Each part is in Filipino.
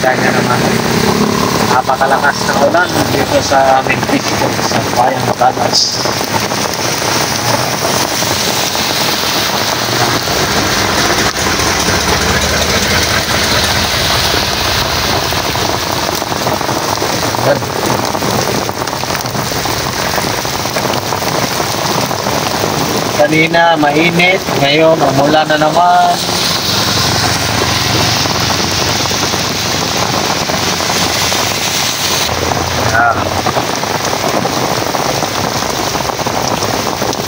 Kita niya naman, napakalakas ng ulan dito sa Memphis, sa bayang Dallas. Kanina mainit, ngayon umulan na naman.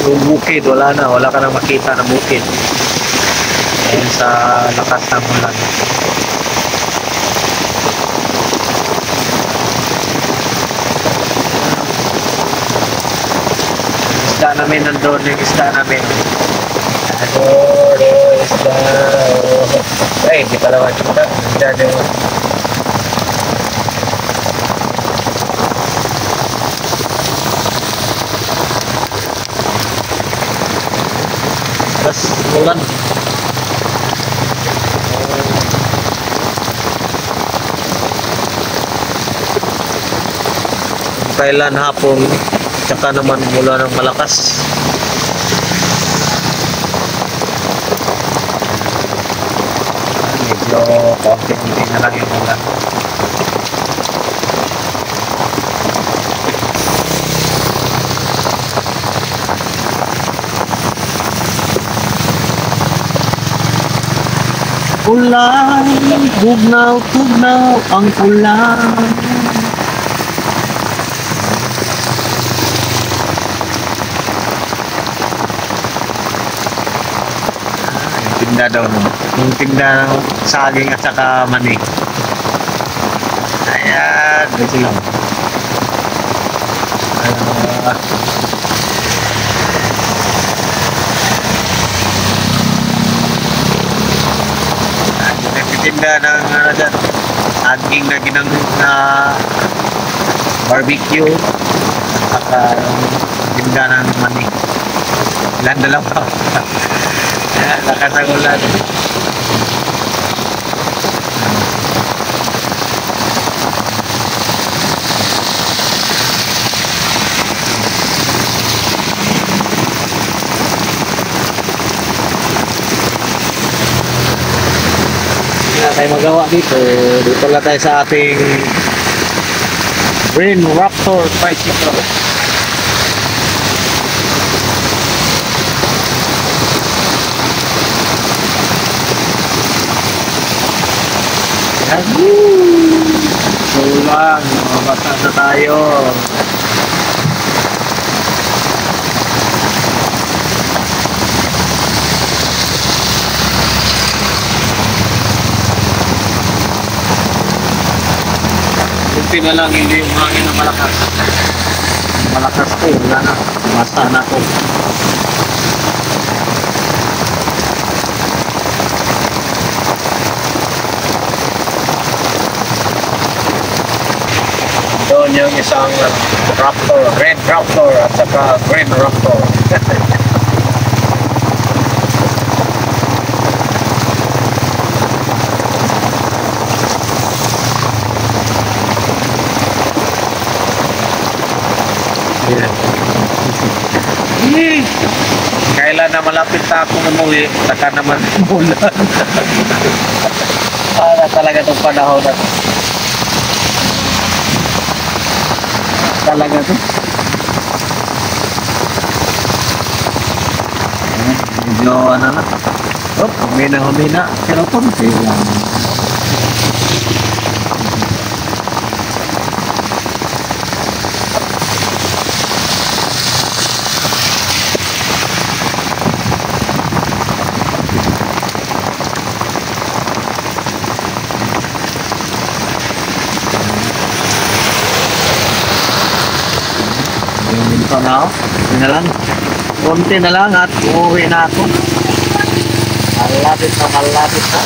Yung bukid, wala ka na makita na bukid dahil sa lakas ng ulan. Isda namin nandun, yung isda namin. Isda. Ay, hindi pala makita. Nandiyan yung tas ulan. Kailan hapon, tsaka naman mula ng malakas. Medyo konti-konti na lang yung ulan. Ulan, tugnaw ang ulan. Tinda daw no. Yung tinda ng saging at saka mani. Ayan, dito lang. Tinda ng saging na ginang na barbecue at saka tinda ng mani. Ilan dalawa. Lakas ang ulan. Wala tayong magawa dito. Dito lang tayo sa ating Green Raptor Tricycle. So lang, mabasa na tayo. Buti na lang hindi yung hangin na malakas. Malakas ko, wala na. Basta na ko. Doon yung isang Raptor, Red Raptor at saka Green Raptor. Kailan na malapit na ako umuwi, saka naman umulan. Para talaga itong panahon na talaga ito. Medyo ano na. Humina. Pero konti lang. Ito na ako. Konti na lang at uuwi na ako. Malapit na.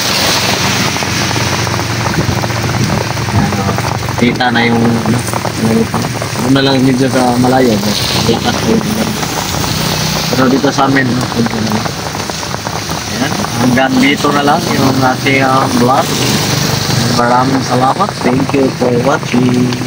Kita na yung ano na lang medyo sa malayo. Pero dito sa amin, ayan, hanggang dito na lang yung ating vlog. Maraming salamat. Thank you for watching.